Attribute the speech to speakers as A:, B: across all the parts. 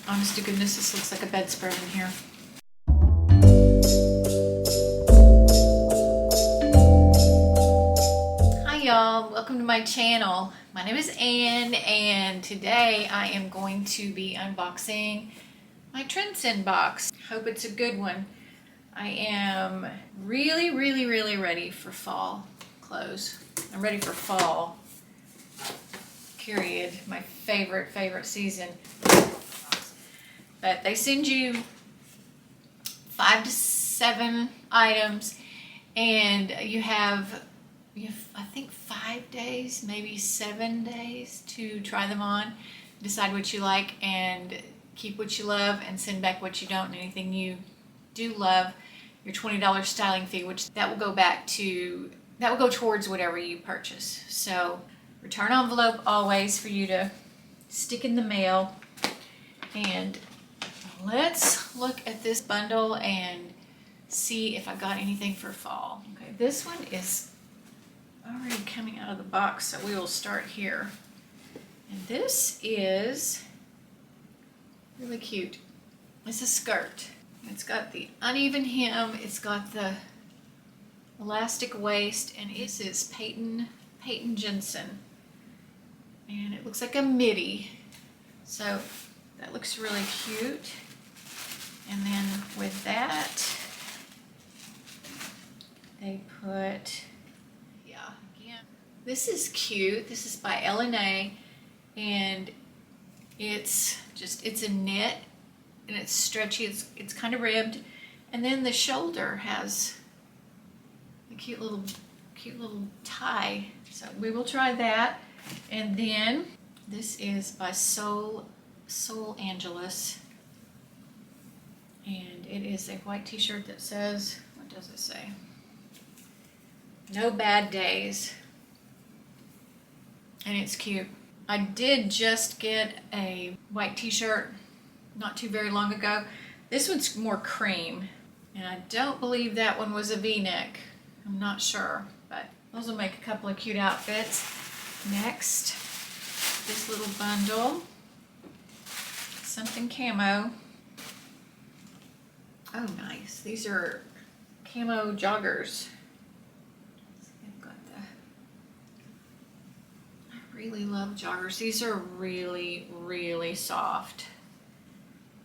A: Honest to goodness, this looks like a bedspread in here. Hi y'all, welcome to my channel. My name is Ann and today I am going to be unboxing my Trenson box. Hope it's a good one. I am really ready for fall clothes. I'm ready for fall, period. My favorite season. But they send you 5 to 7 items and you have I think 5 days, maybe 7 days to try them on, decide what you like and keep what you love and send back what you don't, and anything you do love, your $20 styling fee, which that will go towards whatever you purchase. So return envelope always for you to stick in the mail. And let's look at this bundle and see if I got anything for fall. Okay, this one is already coming out of the box, so we will start here. And this is really cute. It's a skirt. It's got the uneven hem, it's got the elastic waist, and it is Peyton Jensen. And it looks like a midi. So that looks really cute. And then with that, they put, again, this is cute. This is by L&A, and it's a knit, and it's stretchy. It's kind of ribbed, and then the shoulder has a cute little tie. So we will try that. And then this is by Soul Angelus, and it is a white t-shirt that says, what does it say? No bad days. And it's cute. I did just get a white t-shirt not too very long ago. This one's more cream, and I don't believe that one was a v-neck. I'm not sure, but those will make a couple of cute outfits. Next, this little bundle, something camo. Oh, nice. These are camo joggers. I really love joggers. These are really soft.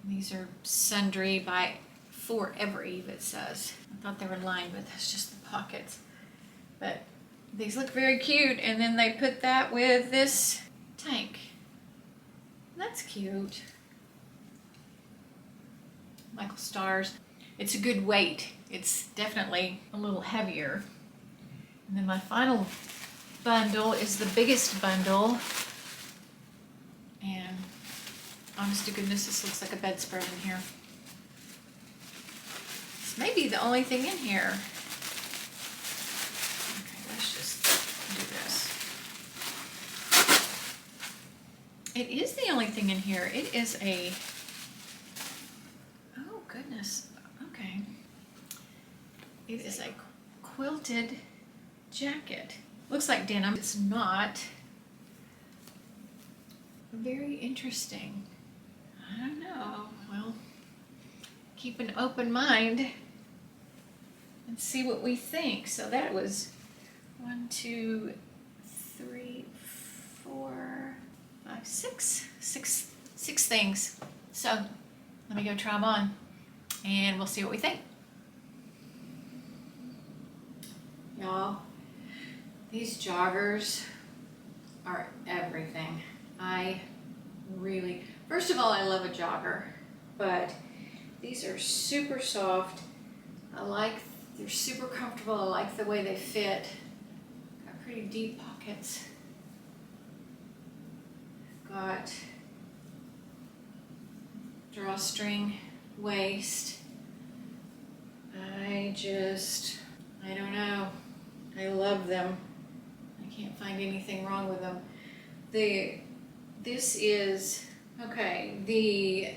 A: These are sundry for Evereve, it says. I thought they were lined, but that's just the pockets. But these look very cute, and then they put that with this tank. That's cute. Michael Stars. It's a good weight. It's definitely a little heavier. And then my final bundle is the biggest bundle, and honest to goodness, this looks like a bedspread in here. This may be the only thing in here. Okay, let's just do this. It is the only thing in here. It is a, oh goodness, okay. It is a quilted jacket. Looks like denim. It's not. Very interesting. I don't know. Well, keep an open mind and see what we think. So that was 1, 2, 3, 4, 5, 6. Six things. So let me go try them on and we'll see what we think. Y'all, these joggers are everything. First of all, I love a jogger, but these are super soft. They're super comfortable. I like the way they fit. Got pretty deep pockets. Got drawstring waist. I don't know. I love them. I can't find anything wrong with them. This is, okay, the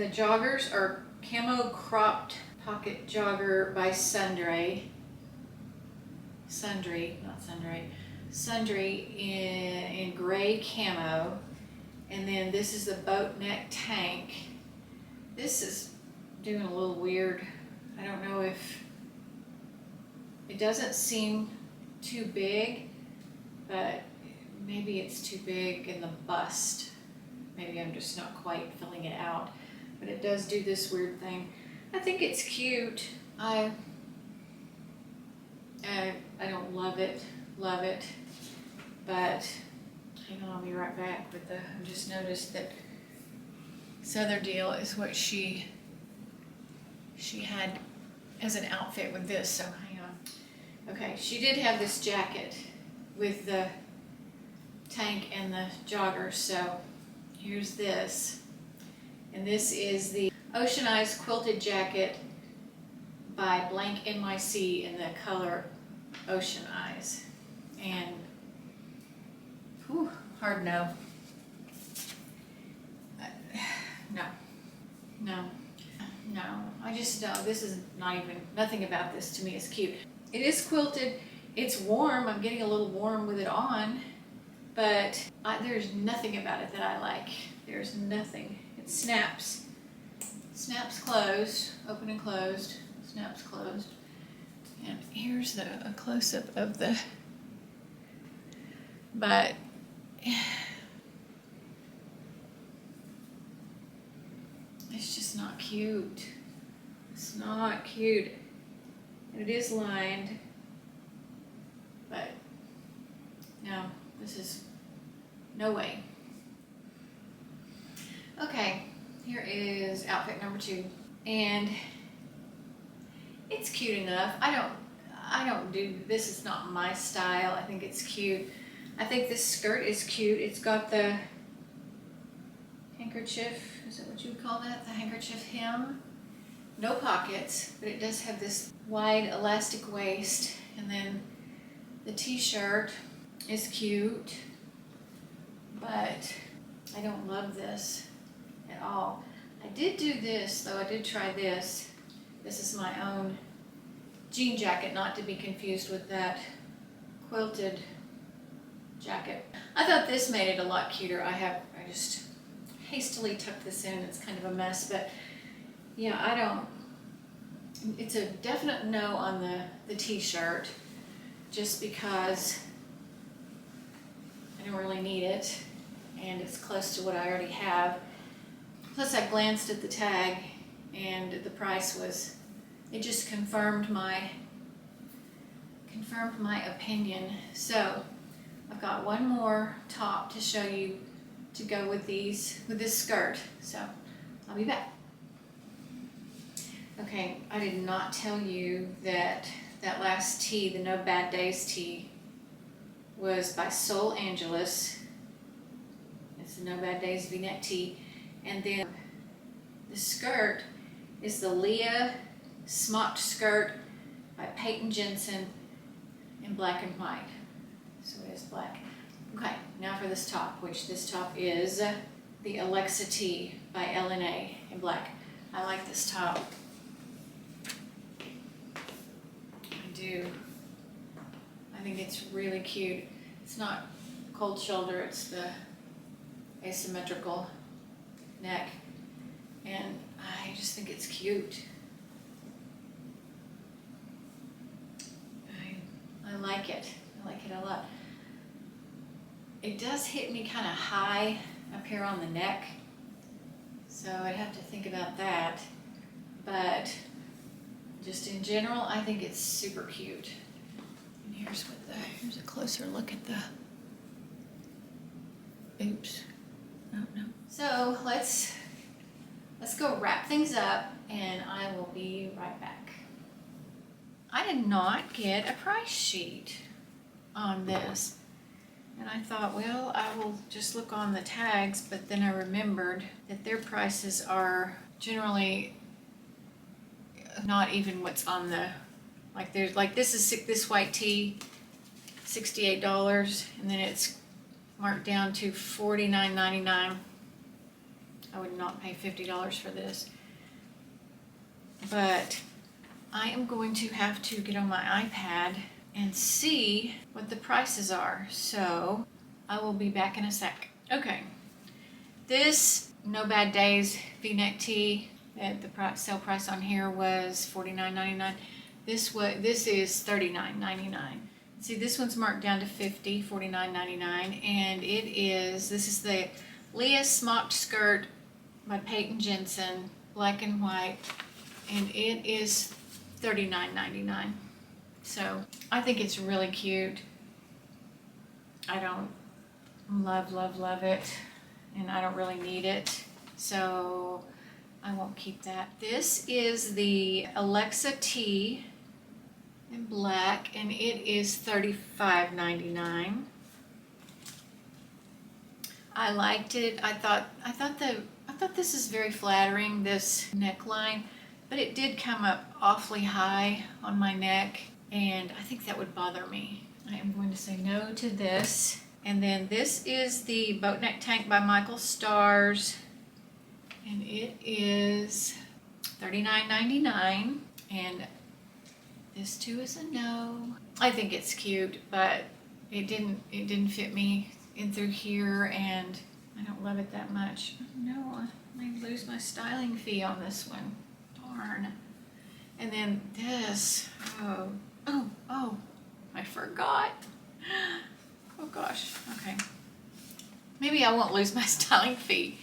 A: joggers are camo cropped pocket jogger by Sundry in gray camo, And then this is the boat neck tank. This is doing a little weird. I don't know if it doesn't seem too big, but maybe it's too big in the bust. Maybe I'm just not quite filling it out, but it does do this weird thing. I think it's cute. I don't love it, but hang on, I'll be right back with the, I just noticed that this other deal is what she had as an outfit with this, so hang on. Okay, she did have this jacket with the tank and the joggers, so here's this. And this is the Ocean Eyes Quilted Jacket by Blank NYC in the color Ocean Eyes. And, whew, hard no. No, I just know this is not even, nothing about this to me is cute. It is quilted, it's warm, I'm getting a little warm with it on, but there's nothing about it that I like. There's nothing. It snaps closed, open and closed, snaps closed. And here's a close-up of the, but it's just not cute. It's not cute. And it is lined, but no, this is no way. Okay, here is outfit number 2, and it's cute enough. I don't do, this is not my style. I think it's cute. I think this skirt is cute. It's got the handkerchief, is that what you would call that? The handkerchief hem. No pockets, but it does have this wide elastic waist. And then the t-shirt is cute, but I don't love this at all. I did do this though, I did try this. This is my own jean jacket, not to be confused with that quilted jacket. I thought this made it a lot cuter. I just hastily tucked this in. It's kind of a mess, but yeah, it's a definite no on the t-shirt, just because I don't really need it, and it's close to what I already have. Plus I glanced at the tag, and the price was, it just confirmed my opinion. So I've got one more top to show you to go with this skirt. So I'll be back. Okay, I did not tell you that last tee, the No Bad Days tee, was by Sol Angeles. It's the No Bad Days V-neck tee. And then the skirt is the Leah smocked skirt by Peyton Jensen in black and white. So it is black. Okay, now for this top, which this top is the Alexa T by LNA in black. I like this top. I do. I think it's really cute. It's not cold shoulder, it's the asymmetrical neck. And I just think it's cute. I like it. I like it a lot. It does hit me kind of high up here on the neck, so I'd have to think about that. But just in general, I think it's super cute. And here's a closer look at the, oops, oh no. So let's go wrap things up, and I will be right back. I did not get a price sheet on this. And I thought, well, I will just look on the tags, but then I remembered that their prices are generally not even what's on the, like there's, like this white tee, $68, and then it's marked down to $49.99. I would not pay $50 for this. But I am going to have to get on my iPad and see what the prices are. So I will be back in a sec. Okay, This No Bad Days V-neck tee, that the sale price on here was $49.99. This is $39.99. See, this one's marked down to $49.99, and this is the Leah Smocked Skirt by Peyton Jensen, black and white, and it is $39.99. So I think it's really cute. I don't love it, and I don't really need it, so I won't keep that. This is the Alexa tee in black, and it is $35.99. I liked it. I thought this is very flattering, this neckline, but it did come up awfully high on my neck, and I think that would bother me. I am going to say no to this. And then this is the Boat Neck Tank by Michael Stars, and it is $39.99, and this too is a no. I think it's cute, but it didn't fit me in through here, and I don't love it that much. No, I might lose my styling fee on this one. Darn. And then this, oh, I forgot. Oh gosh, okay. Maybe I won't lose my styling fee.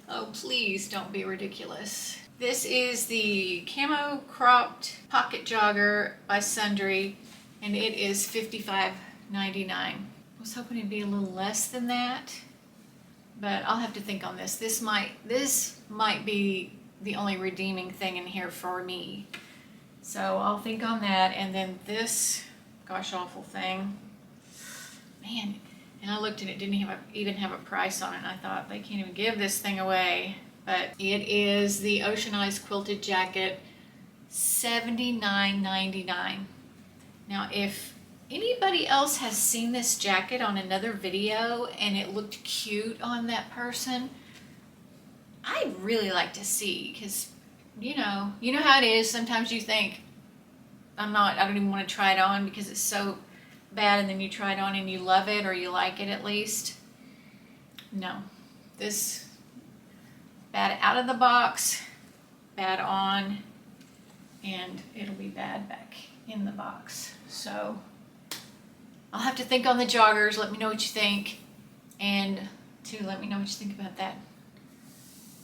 A: Oh, please don't be ridiculous. This is the Camo Cropped Pocket Jogger by Sundry, and it is $55.99. I was hoping it'd be a little less than that, but I'll have to think on this. This might be the only redeeming thing in here for me. So I'll think on that. And then this gosh awful thing. Man, and I looked and it didn't even have a price on it, and I thought they can't even give this thing away. But it is the Ocean Eyes Quilted Jacket, $79.99. Now, if anybody else has seen this jacket on another video and it looked cute on that person, I'd really like to see, because you know how it is. Sometimes you think, I don't even want to try it on because it's so bad, and then you try it on and you love it, or you like it at least. No, this bad out of the box, bad on, and it'll be bad back in the box. So I'll have to think on the joggers. Let me know what you think, and let me know what you think about that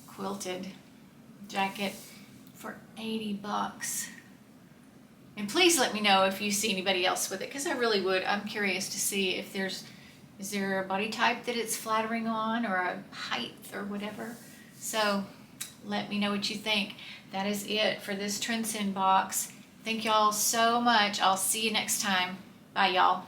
A: quilted jacket for $80. And please let me know if you see anybody else with it, because I really would. I'm curious to see if is there a body type that it's flattering on, or a height or whatever. So let me know what you think. That is it for this Trendsend box. Thank y'all so much. I'll see you next time. Bye, y'all.